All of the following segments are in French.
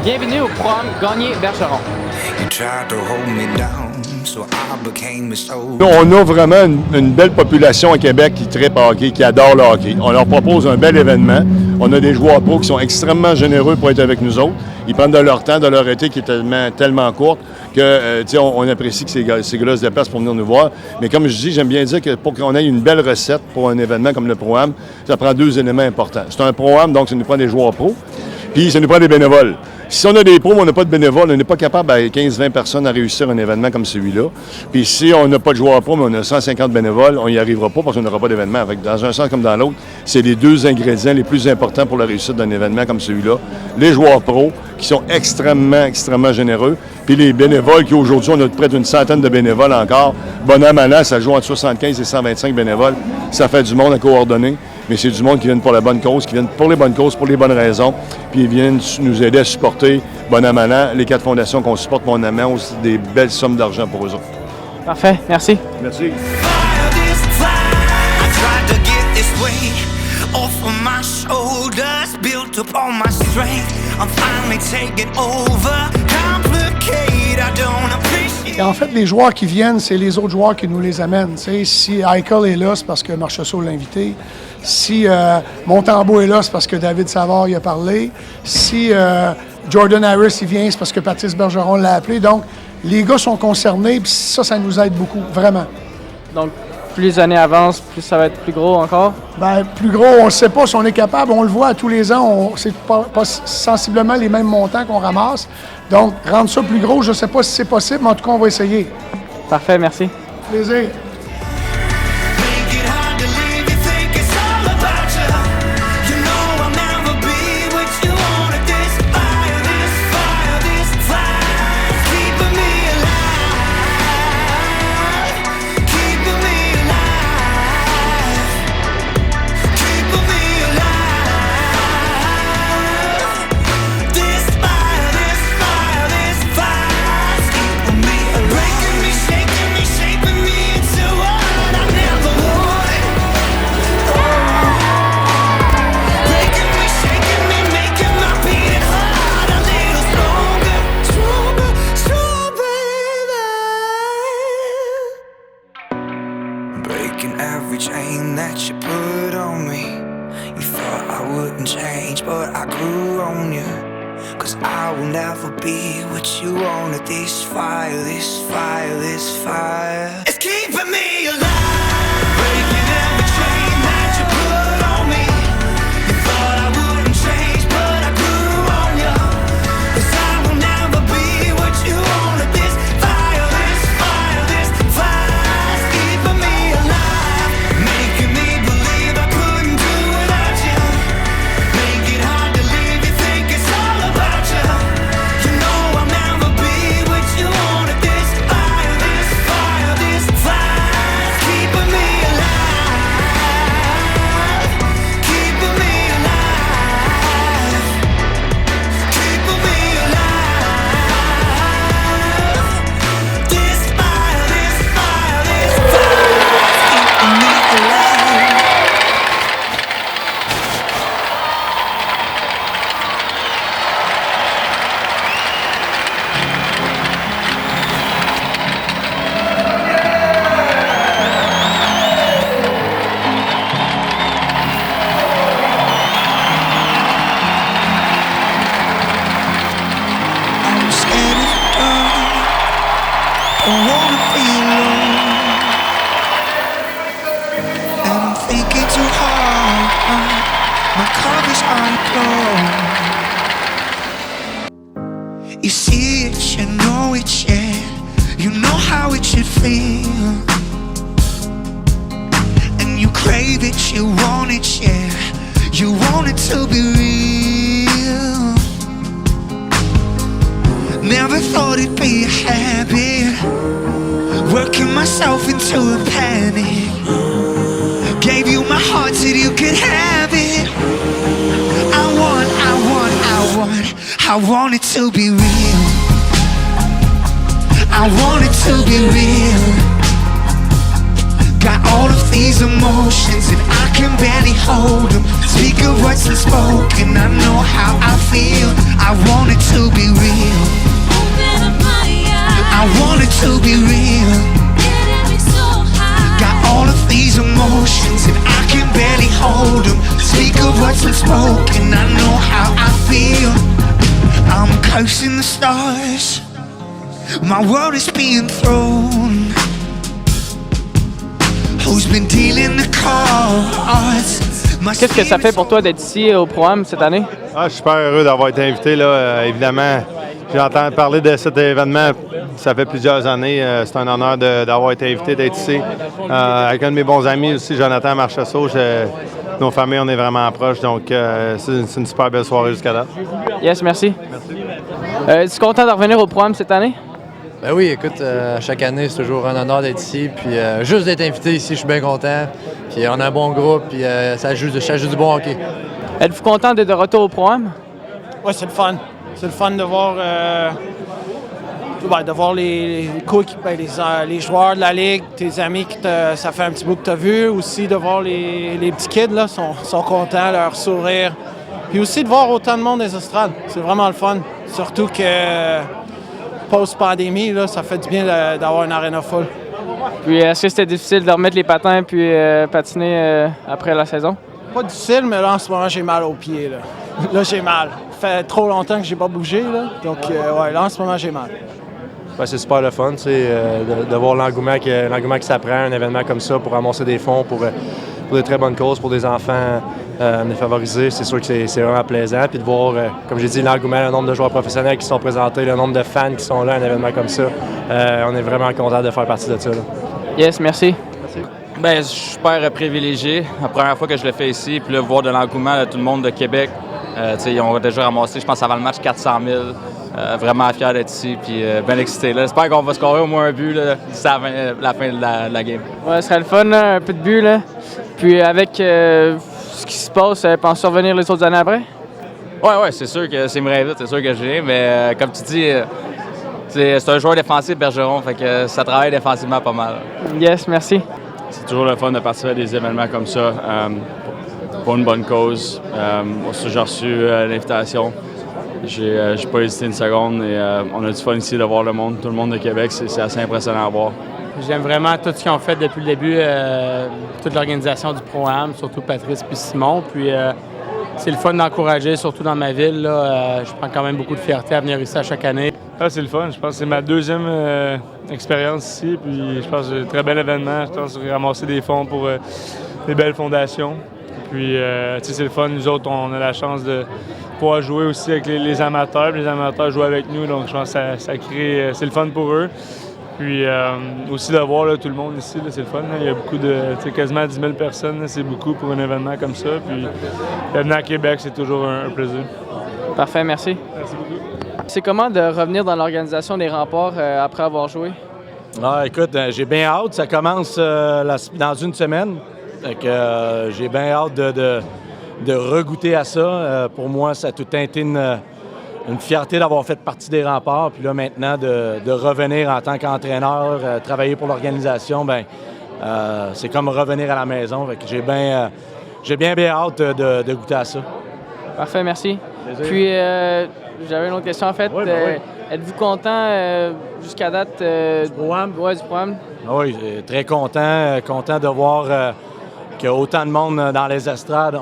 Bienvenue au programme Gagné-Bergeron. On a vraiment une belle population à Québec qui tripe hockey, qui adore le hockey. On leur propose un bel événement. On a des joueurs pro qui sont extrêmement généreux pour être avec nous autres. Ils prennent de leur temps, de leur été qui est tellement courte que on apprécie que ces gars se déplacent pour venir nous voir. Mais comme je dis, j'aime bien dire que pour qu'on ait une belle recette pour un événement comme le Pro-Am, ça prend 2 éléments importants. C'est un Pro-Am, donc ça nous prend des joueurs pros, puis ça nous prend des bénévoles. Si on a des pros, mais on n'a pas de bénévoles, on n'est pas capable, avec 15-20 personnes, à réussir un événement comme celui-là. Puis si on n'a pas de joueurs pros, mais on a 150 bénévoles, on n'y arrivera pas parce qu'on n'aura pas d'événement. Dans un sens comme dans l'autre, c'est les 2 ingrédients les plus importants pour la réussite d'un événement comme celui-là. Les joueurs pros, qui sont extrêmement généreux, puis les bénévoles, qui aujourd'hui, on a près d'une centaine de bénévoles encore. Bon an, mal an, ça joue entre 75 et 125 bénévoles. Ça fait du monde à coordonner. Mais c'est du monde qui vient pour la bonne cause, qui vient pour les bonnes causes, pour les bonnes raisons. Puis ils viennent nous aider à supporter, bon an, mal an, les 4 fondations qu'on supporte, mon amant, aussi des belles sommes d'argent pour eux autres. Parfait, merci. Merci. Et en fait, les joueurs qui viennent, c'est les autres joueurs qui nous les amènent. T'sais, si Eichel est là, c'est parce que Marchessault l'a invité. Si Montembeault est là, c'est parce que David Savard y a parlé. Si Jordan Harris il vient, c'est parce que Patrice Bergeron l'a appelé. Donc, les gars sont concernés, puis ça nous aide beaucoup, vraiment. Donc, plus les années avancent, plus ça va être plus gros encore? Bien, plus gros, on ne sait pas si on est capable. On le voit à tous les ans, c'est pas sensiblement les mêmes montants qu'on ramasse. Donc, rendre ça plus gros, je ne sais pas si c'est possible, mais en tout cas, on va essayer. Parfait, merci. Plaisir. Every chain that you put on me, you thought I wouldn't change, but I grew on you. Cause I will never be what you wanted. This fire, this fire, this fire, it's keeping me alive. Breaking every chain that you put on me, you thought I wouldn't change, but I grew on you. Cause I will never be what you wanted. This fire, this fire, this fire, it's keeping me alive. Making me believe I couldn't do without you. Make it hard to leave, you think it's all about you. You know I'll never be what you wanted. This fire, this fire, this fire, it's keeping me alive. Keeping me alive. Keeping me alive. This fire, this fire, this fire, it's keeping me alive. I'm scared of the dark, don't wanna be alone. And I'm thinking too hard, my covers aren't closed. You see it, you know it, yeah. You know how it should feel. And you crave it, you want it, yeah. You want it to be real. Never thought it'd be a habit, working myself into a panic. Gave you my heart so you could have it. I want it to be real. I want it to be real. Got all of these emotions and I can barely hold them. Speak of what's unspoken, I know how I feel. I want it to be to be real. Got all of these emotions and I can barely hold them. Speak of what's unspoken, I know how I feel. I'm cursing the stars, my world is being thrown. Who's been dealing the cards? Qu'est-ce que ça fait pour toi d'être ici au programme cette année? Ah, je suis super heureux d'avoir été invité. Là. Évidemment, j'ai entendu parler de cet événement, ça fait plusieurs années. C'est un honneur d'avoir été invité, d'être ici. Avec un de mes bons amis aussi, Jonathan Marchessault. Nos familles, on est vraiment proches, donc c'est une super belle soirée jusqu'à date. Yes, merci. Es-tu content de revenir au programme cette année? Ben oui, écoute, chaque année, c'est toujours un honneur d'être ici. Puis juste d'être invité ici, je suis bien content. Puis on a un bon groupe, puis ça joue du bon hockey. Êtes-vous content d'être de retour au programme? Oui, c'est le fun. C'est le fun de voir, les coéquipiers, les joueurs de la Ligue, tes amis ça fait un petit bout que tu as vu. Aussi de voir les petits kids, là, sont contents, leur sourire. Puis aussi de voir autant de monde des estrades. C'est vraiment le fun. Surtout que post-pandémie, là, ça fait du bien d'avoir une arena full. Puis est-ce que c'était difficile de remettre les patins puis patiner après la saison? Pas difficile, mais là, en ce moment, j'ai mal aux pieds. Là, j'ai mal. Ça fait trop longtemps que j'ai pas bougé, là. Donc, là, en ce moment, j'ai mal. Ben, c'est super le fun, de voir l'engouement qui s'apprend, un événement comme ça, pour ramasser des fonds pour des très bonnes causes, pour des enfants défavorisés. C'est sûr que c'est vraiment plaisant. Puis de voir, comme j'ai dit, l'engouement, le nombre de joueurs professionnels qui sont présentés, le nombre de fans qui sont là à un événement comme ça. On est vraiment content de faire partie de ça. Là. Yes, merci. Bien, je suis super privilégié. La première fois que je le fais ici, puis là, voir de l'engouement de tout le monde de Québec. Ils ont déjà ramassé, je pense, avant le match, 400 000. Vraiment fier d'être ici, puis bien excité. Là. J'espère qu'on va scorer au moins un but d'ici la fin de la game. Ouais, ce serait le fun, là, un peu de but. Là. Puis avec ce qui se passe, penses-tu revenir les autres années après? Ouais, c'est sûr que c'est me vite, c'est sûr que je viens, mais comme tu dis, c'est un joueur défensif, Bergeron, fait que ça travaille défensivement pas mal. Yes, merci. C'est toujours le fun de participer à des événements comme ça, pour une bonne cause. J'ai reçu l'invitation. J'ai pas hésité une seconde et on a du fun ici de voir le monde, tout le monde de Québec. C'est assez impressionnant à voir. J'aime vraiment tout ce qu'ils ont fait depuis le début, toute l'organisation du programme, surtout Patrice puis Simon. Puis c'est le fun d'encourager, surtout dans ma ville. Là, je prends quand même beaucoup de fierté à venir ici à chaque année. Ah, c'est le fun. Je pense que c'est ma deuxième expérience ici. Puis je pense que c'est un très bel événement. Je pense que j'ai ramassé des fonds pour des belles fondations. Puis c'est le fun. Nous autres, on a la chance de pouvoir jouer aussi avec les amateurs. Les amateurs jouent avec nous. Donc je pense que ça crée... c'est le fun pour eux. Puis aussi de voir là, tout le monde ici, là, c'est le fun. Là. Il y a beaucoup quasiment 10 000 personnes. Là, c'est beaucoup pour un événement comme ça. Puis venir à Québec, c'est toujours un plaisir. Parfait, merci. Merci beaucoup. C'est comment de revenir dans l'organisation des Remparts après avoir joué? Ah, écoute, j'ai bien hâte. Ça commence dans une semaine. J'ai bien hâte de regoûter à ça. Pour moi, ça a tout été une fierté d'avoir fait partie des Remparts. Puis là, maintenant, de revenir en tant qu'entraîneur, travailler pour l'organisation, c'est comme revenir à la maison. Fait que j'ai bien hâte de goûter à ça. Parfait, merci. Plaisir. Puis, j'avais une autre question, en fait. Oui, êtes-vous content jusqu'à date du programme? Oui, du programme. Oui, très content. Content de voir qu'il y a autant de monde dans les estrades.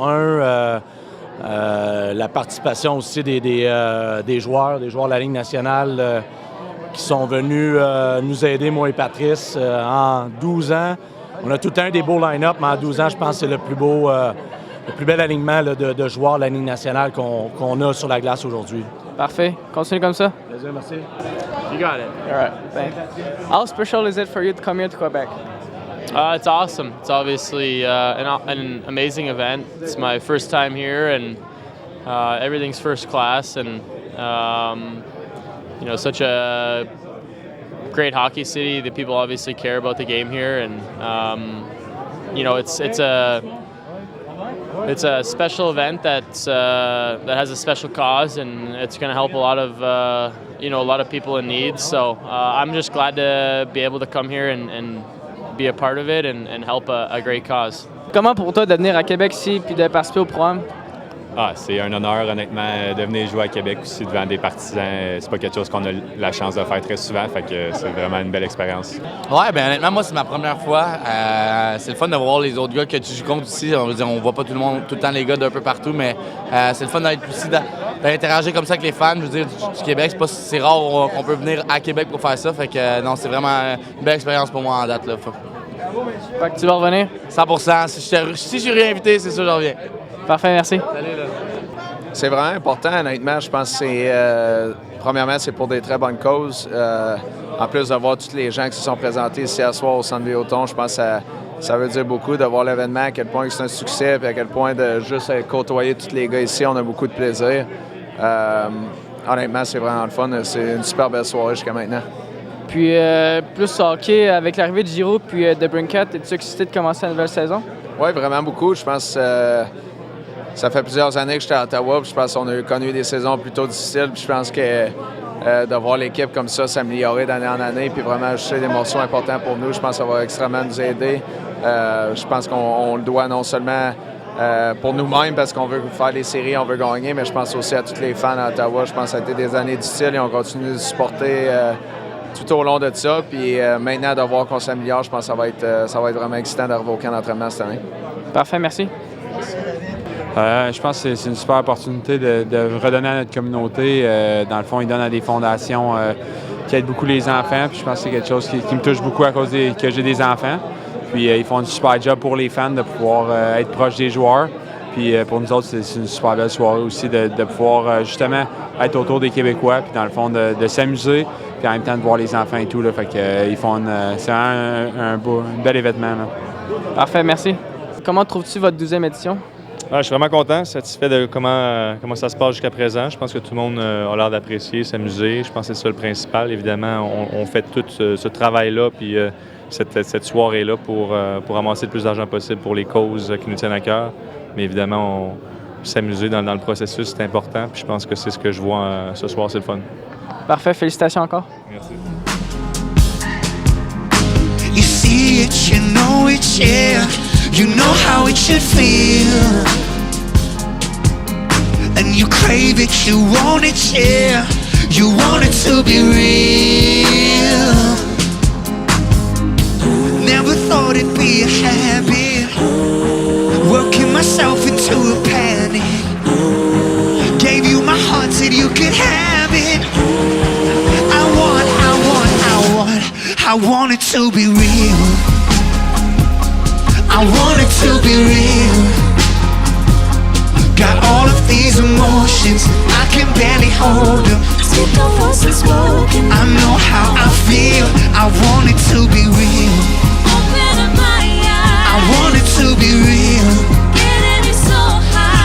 La participation aussi des joueurs de la Ligue nationale qui sont venus nous aider, moi et Patrice. En 12 ans, on a tout un des beaux line-up, mais en 12 ans, je pense que c'est le plus bel alignement là, de joueurs de la Ligue nationale qu'on a sur la glace aujourd'hui. Parfait. Continue comme ça. Plaisir, merci. You got it. All right. Thanks. How special is it for you to come here to Quebec? It's awesome. It's obviously an amazing event. It's my first time here, and everything's first class. And such a great hockey city. The people obviously care about the game here, and it's a special event that has a special cause, and it's going to help a lot of people in need. So I'm just glad to be able to come here and be a part of it and help a great cause. Comment pour toi de venir à Québec ici puis de participer au programme? C'est un honneur, honnêtement, de venir jouer à Québec aussi devant des partisans. C'est pas quelque chose qu'on a la chance de faire très souvent, fait que c'est vraiment une belle expérience. Ouais, bien honnêtement, moi, c'est ma première fois. C'est le fun de voir les autres gars que tu joues contre ici. On veut dire, on voit pas tout le temps les gars d'un peu partout, mais c'est le fun d'être aussi d'interagir comme ça avec les fans. Je veux dire, du Québec, c'est rare qu'on peut venir à Québec pour faire ça. Fait que non, c'est vraiment une belle expérience pour moi en date, là. Fait que tu vas revenir? 100%. Si je suis réinvité, c'est sûr que je reviens. Parfait, merci. Salut, là. C'est vraiment important, honnêtement. Je pense que c'est, premièrement, c'est pour des très bonnes causes. En plus de voir tous les gens qui se sont présentés ici à soir au Centre Vidéotron, je pense que ça veut dire beaucoup de voir l'événement, à quel point c'est un succès, puis à quel point de juste côtoyer tous les gars ici, on a beaucoup de plaisir. Honnêtement, c'est vraiment le fun. C'est une super belle soirée jusqu'à maintenant. Puis, plus hockey, avec l'arrivée de Giroux puis de Brinkett, es-tu excité de commencer la nouvelle saison? Oui, vraiment beaucoup. Je pense que ça fait plusieurs années que j'étais à Ottawa, puis je pense qu'on a connu des saisons plutôt difficiles, puis je pense que de voir l'équipe comme ça s'améliorer d'année en année, puis vraiment ajouter des morceaux importants pour nous, je pense que ça va extrêmement nous aider. Je pense qu'on le doit non seulement pour nous-mêmes, parce qu'on veut faire les séries, on veut gagner, mais je pense aussi à tous les fans à Ottawa. Je pense que ça a été des années difficiles et on continue de supporter tout au long de ça. Puis maintenant, de voir qu'on s'améliore, je pense que ça va être vraiment excitant d'arriver au camp d'entraînement cette année. Parfait, merci. Je pense que c'est une super opportunité de redonner à notre communauté. Dans le fond, ils donnent à des fondations qui aident beaucoup les enfants. Puis je pense que c'est quelque chose qui me touche beaucoup à cause que j'ai des enfants. Puis ils font un super job pour les fans de pouvoir être proche des joueurs. Puis pour nous autres, c'est une super belle soirée aussi de pouvoir justement être autour des Québécois. Puis dans le fond, de s'amuser. Puis en même temps de voir les enfants et tout. Là, fait que ils font c'est un bel événement. Là. Parfait, merci. Comment trouves-tu votre 12e édition? Je suis vraiment content, satisfait de comment ça se passe jusqu'à présent. Je pense que tout le monde a l'air d'apprécier, s'amuser. Je pense que c'est ça le principal. Évidemment, on fait tout ce travail-là puis cette soirée-là pour amasser le plus d'argent possible pour les causes qui nous tiennent à cœur. Mais évidemment, s'amuser dans le processus, c'est important. Puis je pense que c'est ce que je vois ce soir, c'est le fun. Parfait, félicitations encore. Merci. You see it, you know it, yeah. You know how it should feel. And you crave it, you want it, yeah. You want it to be real. Never thought it'd be a habit. Working myself into a panic. Gave you my heart, said you could have it. I want it to be real. I want it to be real. Got all of these emotions, I can barely hold them. I know how I feel. I want it to be real. I want it to be real.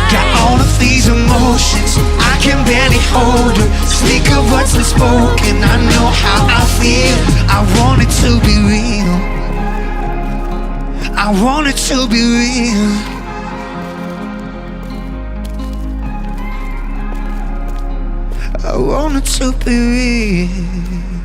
Got all of these emotions, I can barely hold them. Speak of what's unspoken, I know how I feel. I want it to be real. I want it to be real. I want it to be real.